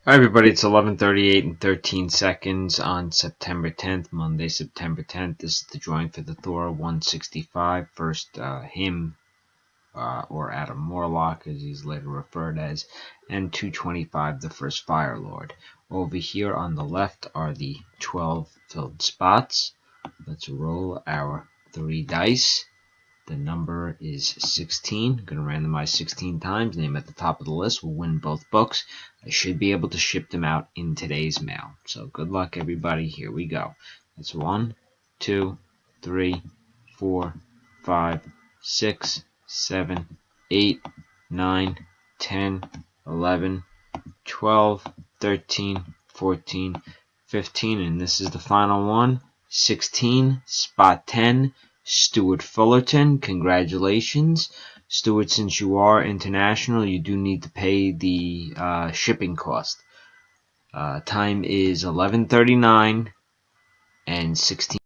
Hi everybody, it's 11:38 and 13 seconds on September 10th, Monday, September 10th. This is the drawing for the Thor 165, first him, or Adam Morlock as he's later referred as, and 225, the first Fire Lord. Over here on the left are the 12 filled spots. Let's roll our 3 dice. The number is 16. I'm going to randomize 16 times. Name at the top of the list will win both books. I should be able to ship them out in today's mail. So good luck, everybody. Here we go. That's 1, 2, 3, 4, 5, 6, 7, 8, 9, 10, 11, 12, 13, 14, 15, and this is the final one. 16, spot 10, Stuart Fullerton. Congratulations. Stuart, since you are international, you do need to pay the shipping cost. Time is 11:39 and 16